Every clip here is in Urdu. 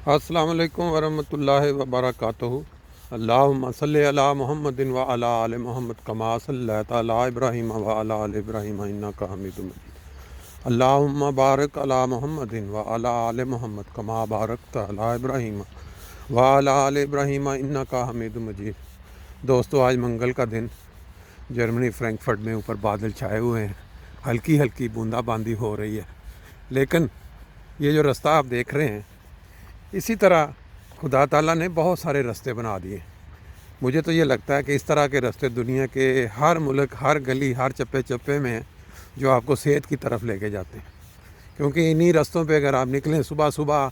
السلام علیکم ورحمۃ اللہ وبرکاتہ۔ اللہم صلی علی محمد و علی آل محمد کما صلیت علی ابراہیم و علی آل ابراہیم انک حمید مجید۔ اللہم بارک علی محمد و علی آل محمد کما بارکت علی ابراہیم و علی آل ابراہیم انک حمید مجید۔ دوستو، آج منگل کا دن جرمنی فرینکفرٹ میں اوپر بادل چھائے ہوئے ہیں، ہلکی ہلکی بوندا باندی ہو رہی ہے، لیکن یہ جو رستہ آپ دیکھ رہے ہیں، اسی طرح خدا تعالیٰ نے بہت سارے راستے بنا دیے۔ مجھے تو یہ لگتا ہے کہ اس طرح کے راستے دنیا کے ہر ملک، ہر گلی، ہر چپے چپے میں ہیں، جو آپ کو صحت کی طرف لے کے جاتے ہیں، کیونکہ انہی راستوں پہ اگر آپ نکلیں صبح صبح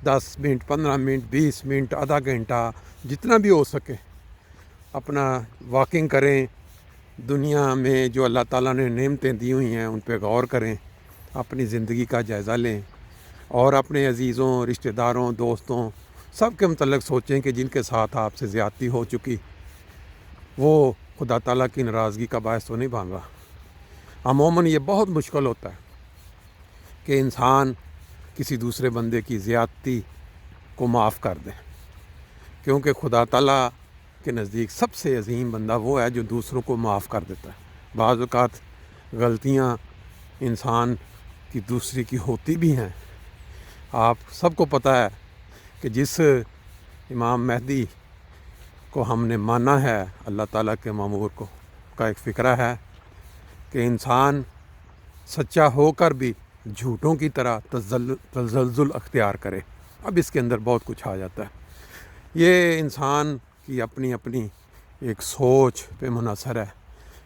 10 منٹ، 15 منٹ، 20 منٹ، آدھا گھنٹہ، جتنا بھی ہو سکے اپنا واکنگ کریں، دنیا میں جو اللہ تعالیٰ نے نعمتیں دی ہوئی ہیں ان پہ غور کریں، اپنی زندگی کا جائزہ لیں، اور اپنے عزیزوں، رشتہ داروں، دوستوں، سب کے متعلق سوچیں کہ جن کے ساتھ آپ سے زیادتی ہو چکی، وہ خدا تعالیٰ کی ناراضگی کا باعث تو نہیں بن رہا۔ عموماً یہ بہت مشکل ہوتا ہے کہ انسان کسی دوسرے بندے کی زیادتی کو معاف کر دے، کیونکہ خدا تعالیٰ کے نزدیک سب سے عظیم بندہ وہ ہے جو دوسروں کو معاف کر دیتا ہے۔ بعض اوقات غلطیاں انسان کی دوسری کی ہوتی بھی ہیں۔ آپ سب کو پتہ ہے کہ جس امام مہدی کو ہم نے مانا ہے، اللہ تعالیٰ کے مامور کو، کا ایک فقرہ ہے کہ انسان سچا ہو کر بھی جھوٹوں کی طرح تزلزل اختیار کرے۔ اب اس کے اندر بہت کچھ آ جاتا ہے۔ یہ انسان کی اپنی اپنی ایک سوچ پہ منحصر ہے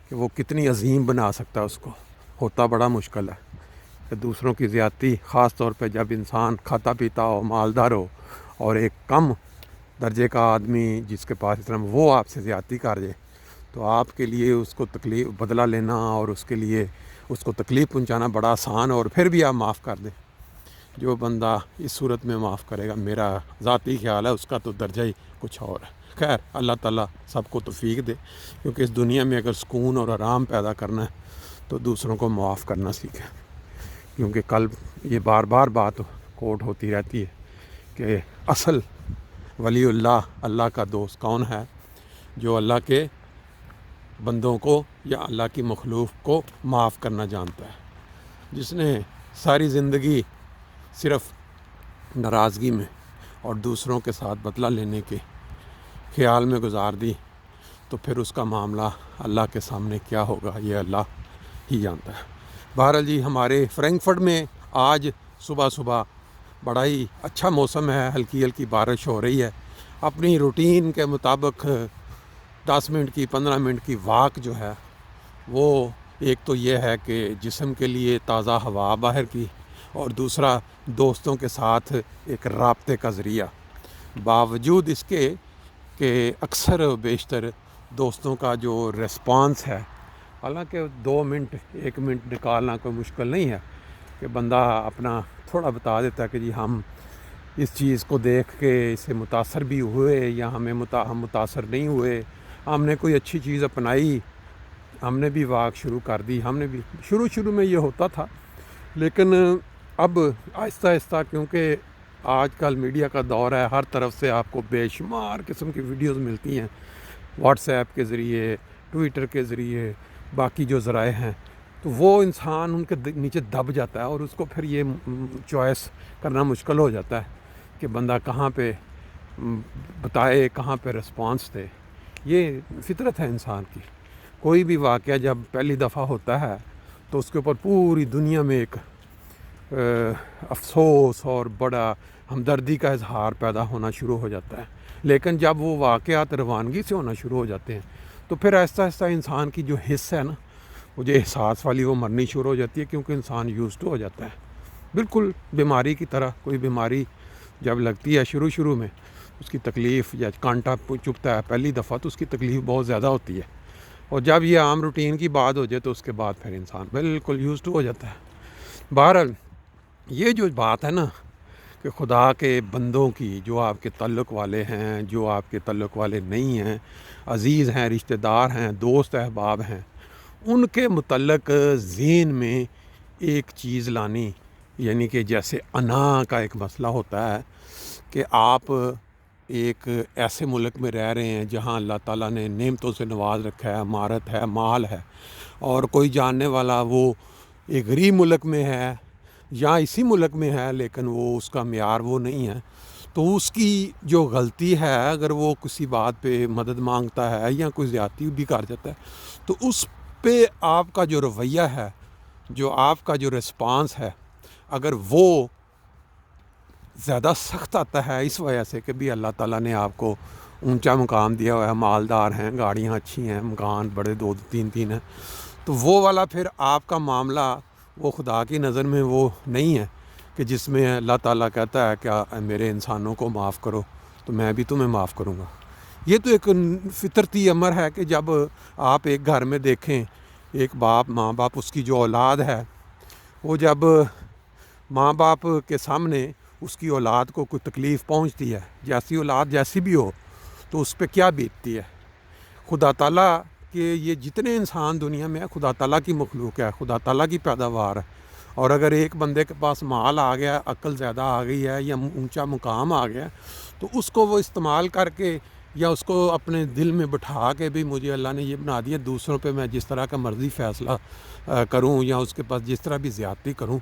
کہ وہ کتنی عظیم بنا سکتا ہے اس کو۔ ہوتا بڑا مشکل ہے کہ دوسروں کی زیادتی، خاص طور پہ جب انسان کھاتا پیتا ہو، مالدار ہو، اور ایک کم درجے کا آدمی جس کے پاس اتنا، وہ آپ سے زیادتی کر جائے، تو آپ کے لیے اس کو تکلیف بدلہ لینا اور اس کے لیے اس کو تکلیف پہنچانا بڑا آسان، اور پھر بھی آپ معاف کر دیں۔ جو بندہ اس صورت میں معاف کرے گا، میرا ذاتی خیال ہے اس کا تو درجہ ہی کچھ اور ہے۔ خیر، اللہ تعالیٰ سب کو توفیق دے، کیونکہ اس دنیا میں اگر سکون اور آرام پیدا کرنا ہے تو دوسروں کو معاف کرنا سیکھیں، کیونکہ کل یہ بار بار بات کوٹ ہوتی رہتی ہے کہ اصل ولی اللہ، اللہ کا دوست کون ہے؟ جو اللہ کے بندوں کو یا اللہ کی مخلوق کو معاف کرنا جانتا ہے۔ جس نے ساری زندگی صرف ناراضگی میں اور دوسروں کے ساتھ بدلہ لینے کے خیال میں گزار دی، تو پھر اس کا معاملہ اللہ کے سامنے کیا ہوگا، یہ اللہ ہی جانتا ہے۔ بہرحال جی، ہمارے فرینکفرٹ میں آج صبح صبح بڑا ہی اچھا موسم ہے، ہلکی ہلکی بارش ہو رہی ہے۔ اپنی روٹین کے مطابق 10 منٹ کی، 15 منٹ کی واک جو ہے، وہ ایک تو یہ ہے کہ جسم کے لیے تازہ ہوا باہر کی، اور دوسرا دوستوں کے ساتھ ایک رابطے کا ذریعہ، باوجود اس کے کہ اکثر و بیشتر دوستوں کا جو ریسپانس ہے، حالانکہ 2 منٹ، 1 منٹ نکالنا کوئی مشکل نہیں ہے کہ بندہ اپنا تھوڑا بتا دیتا ہے کہ جی ہم اس چیز کو دیکھ کے اس سے متاثر بھی ہوئے یا ہم متاثر نہیں ہوئے، ہم نے کوئی اچھی چیز اپنائی، ہم نے بھی واک شروع کر دی۔ ہم نے بھی شروع میں یہ ہوتا تھا، لیکن اب آہستہ آہستہ، کیونکہ آج کل میڈیا کا دور ہے، ہر طرف سے آپ کو بے شمار قسم کی ویڈیوز ملتی ہیں، واٹس ایپ کے ذریعے، ٹویٹر کے ذریعے، باقی جو ذرائع ہیں، تو وہ انسان ان کے نیچے دب جاتا ہے، اور اس کو پھر یہ چوائس کرنا مشکل ہو جاتا ہے کہ بندہ کہاں پہ بتائے، کہاں پہ رسپانس دے۔ یہ فطرت ہے انسان کی۔ کوئی بھی واقعہ جب پہلی دفعہ ہوتا ہے تو اس کے اوپر پوری دنیا میں ایک افسوس اور بڑا ہمدردی کا اظہار پیدا ہونا شروع ہو جاتا ہے، لیکن جب وہ واقعات روانگی سے ہونا شروع ہو جاتے ہیں تو پھر آہستہ آہستہ انسان کی جو حص ہے نا، وہ جو احساس والی، وہ مرنی شروع ہو جاتی ہے، کیونکہ انسان یوزڈ ہو جاتا ہے۔ بالکل بیماری کی طرح، کوئی بیماری جب لگتی ہے شروع میں، اس کی تکلیف، یا کانٹا چبھتا ہے پہلی دفعہ تو اس کی تکلیف بہت زیادہ ہوتی ہے، اور جب یہ عام روٹین کی بات ہو جائے تو اس کے بعد پھر انسان بالکل یوزڈ ہو جاتا ہے۔ بہرحال یہ جو بات ہے نا کہ خدا کے بندوں کی، جو آپ کے تعلق والے ہیں، جو آپ کے تعلق والے نہیں ہیں، عزیز ہیں، رشتہ دار ہیں، دوست احباب ہیں، ان کے متعلق ذہن میں ایک چیز لانی یعنی کہ جیسے انا کا ایک مسئلہ ہوتا ہے کہ آپ ایک ایسے ملک میں رہ رہے ہیں جہاں اللہ تعالیٰ نے نعمتوں سے نواز رکھا ہے، عمارت ہے، مال ہے، اور کوئی جاننے والا وہ ایک غریب ملک میں ہے یا اسی ملک میں ہے لیکن وہ اس کا معیار وہ نہیں ہے، تو اس کی جو غلطی ہے اگر وہ کسی بات پہ مدد مانگتا ہے یا کوئی زیادتی بھی کر جاتا ہے تو اس پہ آپ کا جو رویہ ہے، جو آپ کا جو رسپانس ہے، اگر وہ زیادہ سخت آتا ہے اس وجہ سے کہ بھی اللہ تعالیٰ نے آپ کو اونچا مقام دیا ہوا ہے، مالدار ہیں، گاڑیاں اچھی ہیں، مکان بڑے 2 3 3 ہیں، تو وہ والا پھر آپ کا معاملہ وہ خدا کی نظر میں وہ نہیں ہے کہ جس میں اللہ تعالیٰ کہتا ہے کہ میرے انسانوں کو معاف کرو تو میں بھی تمہیں معاف کروں گا۔ یہ تو ایک فطرتی امر ہے کہ جب آپ ایک گھر میں دیکھیں ایک ماں باپ اس کی جو اولاد ہے، وہ جب ماں باپ کے سامنے اس کی اولاد کو کوئی تکلیف پہنچتی ہے، جیسی اولاد جیسی بھی ہو، تو اس پہ کیا بیتتی ہے۔ خدا تعالیٰ کہ یہ جتنے انسان دنیا میں ہے خدا تعالیٰ کی مخلوق ہے، خدا تعالیٰ کی پیداوار ہے، اور اگر ایک بندے کے پاس مال آ گیا، عقل زیادہ آ گئی ہے یا اونچا مقام آ گیا، تو اس کو وہ استعمال کر کے یا اس کو اپنے دل میں بٹھا کے بھی مجھے اللہ نے یہ بنا دیا، دوسروں پہ میں جس طرح کا مرضی فیصلہ کروں یا اس کے پاس جس طرح بھی زیادتی کروں،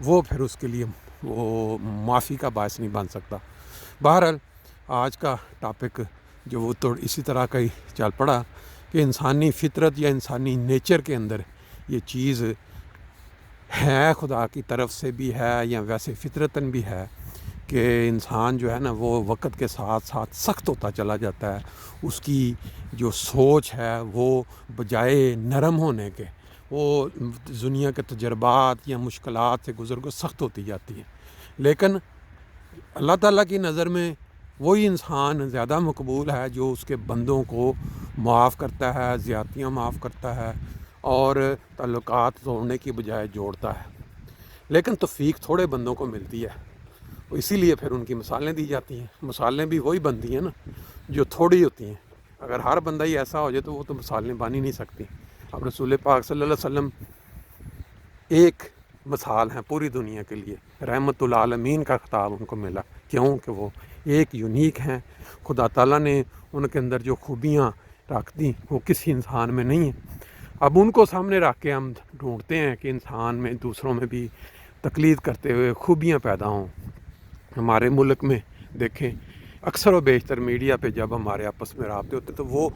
وہ پھر اس کے لیے وہ معافی کا باعث نہیں بن سکتا۔ بہرحال آج کا ٹاپک جو وہ تو اسی طرح کا ہی چل پڑا کہ انسانی فطرت یا انسانی نیچر کے اندر یہ چیز ہے، خدا کی طرف سے بھی ہے یا ویسے فطرتاً بھی ہے کہ انسان جو ہے نا وہ وقت کے ساتھ ساتھ سخت ہوتا چلا جاتا ہے، اس کی جو سوچ ہے وہ بجائے نرم ہونے کے وہ دنیا کے تجربات یا مشکلات سے گزر کر سخت ہوتی جاتی ہے۔ لیکن اللہ تعالیٰ کی نظر میں وہی انسان زیادہ مقبول ہے جو اس کے بندوں کو معاف کرتا ہے، زیادتیاں معاف کرتا ہے اور تعلقات توڑنے کی بجائے جوڑتا ہے۔ لیکن توفیق تھوڑے بندوں کو ملتی ہے، اسی لیے پھر ان کی مثالیں دی جاتی ہیں۔ مثالیں بھی وہی بنتی ہیں نا جو تھوڑی ہوتی ہیں، اگر ہر بندہ ہی ایسا ہو جائے تو وہ تو مثالیں بن ہی نہیں سکتی۔ اب رسول پاک صلی اللہ علیہ وسلم ایک مثال ہیں پوری دنیا کے لیے، رحمت العالمین کا خطاب ان کو ملا، کیوں کہ وہ ایک یونیک ہیں، خدا تعالیٰ نے ان کے اندر جو خوبیاں رکھ دیں وہ کسی انسان میں نہیں ہیں۔ اب ان کو سامنے رکھ کے ہم ڈھونڈتے ہیں کہ انسان میں دوسروں میں بھی تقلید کرتے ہوئے خوبیاں پیدا ہوں۔ ہمارے ملک میں دیکھیں اکثر و بیشتر میڈیا پہ جب ہمارے آپس میں رابطے ہوتے تو وہ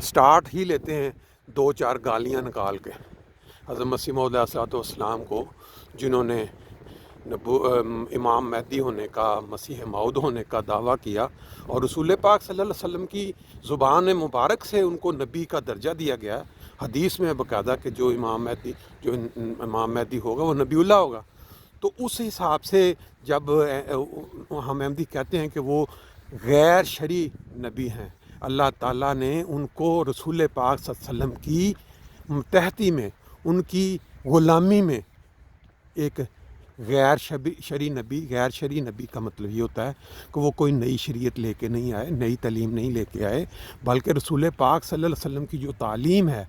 سٹارٹ ہی لیتے ہیں 2 4 گالیاں نکال کے حضرت مسیح موعود علیہ السلام کو، جنہوں نے امام مہدی ہونے کا، مسیح موعود ہونے کا دعویٰ کیا، اور رسول پاک صلی اللہ علیہ وسلم کی زبان مبارک سے ان کو نبی کا درجہ دیا گیا۔ حدیث میں باقاعدہ کہ جو امام مہدی ہوگا وہ نبی اللہ ہوگا۔ تو اس حساب سے جب ہم احمدی کہتے ہیں کہ وہ غیر شرعی نبی ہیں، اللہ تعالیٰ نے ان کو رسول پاک صلی اللہ علیہ وسلم کی متحدی میں، ان کی غلامی میں ایک غیر شرعی نبی کا مطلب یہ ہوتا ہے کہ وہ کوئی نئی شریعت لے کے نہیں آئے، نئی تعلیم نہیں لے کے آئے، بلکہ رسول پاک صلی اللہ علیہ وسلم کی جو تعلیم ہے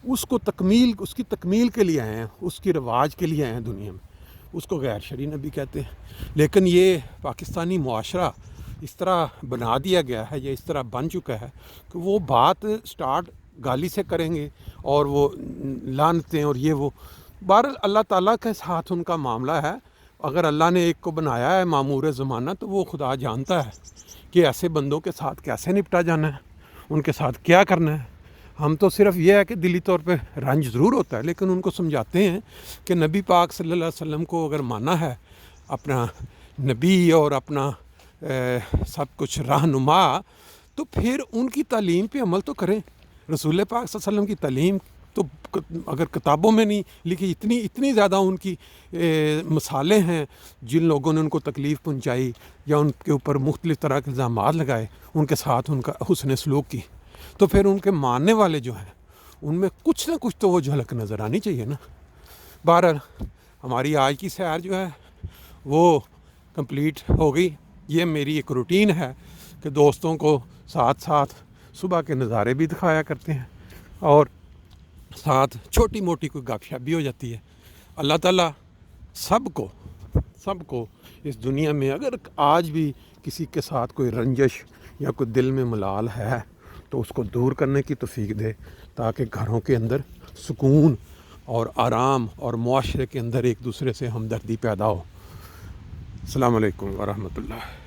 اس کی تکمیل کے لیے آئے ہیں، اس کی رواج کے لیے آئے ہیں دنیا میں، اس کو غیر شرعی نبی کہتے ہیں۔ لیکن یہ پاکستانی معاشرہ اس طرح بنا دیا گیا ہے یا اس طرح بن چکا ہے کہ وہ بات سٹارٹ گالی سے کریں گے اور وہ لعنتیں اور یہ وہ۔ بہرحال اللہ تعالیٰ کے ساتھ ان کا معاملہ ہے، اگر اللہ نے ایک کو بنایا ہے معمور زمانہ تو وہ خدا جانتا ہے کہ ایسے بندوں کے ساتھ کیسے نپٹا جانا ہے، ان کے ساتھ کیا کرنا ہے۔ ہم تو صرف یہ ہے کہ دلی طور پہ رنج ضرور ہوتا ہے، لیکن ان کو سمجھاتے ہیں کہ نبی پاک صلی اللہ علیہ وسلم کو اگر مانا ہے اپنا نبی اور اپنا سب کچھ رہنما، تو پھر ان کی تعلیم پہ عمل تو کریں۔ رسول پاک صلی اللہ علیہ وسلم کی تعلیم تو اگر کتابوں میں نہیں لکھی، اتنی زیادہ ان کی مثالیں ہیں جن لوگوں نے ان کو تکلیف پہنچائی یا ان کے اوپر مختلف طرح کے الزامات لگائے، ان کے ساتھ ان کا حسن سلوک کی، تو پھر ان کے ماننے والے جو ہیں ان میں کچھ نہ کچھ تو وہ جھلک نظر آنی چاہیے نا۔ بہرحال ہماری آج کی سیر جو ہے وہ کمپلیٹ ہو گئی۔ یہ میری ایک روٹین ہے کہ دوستوں کو ساتھ ساتھ صبح کے نظارے بھی دکھایا کرتے ہیں اور ساتھ چھوٹی موٹی کوئی گپ شپ بھی ہو جاتی ہے۔ اللہ تعالیٰ سب کو سب کو اس دنیا میں اگر آج بھی کسی کے ساتھ کوئی رنجش یا کوئی دل میں ملال ہے تو اس کو دور کرنے کی توفیق دے، تاکہ گھروں کے اندر سکون اور آرام اور معاشرے کے اندر ایک دوسرے سے ہمدردی پیدا ہو۔ السلام علیکم ورحمۃ اللہ۔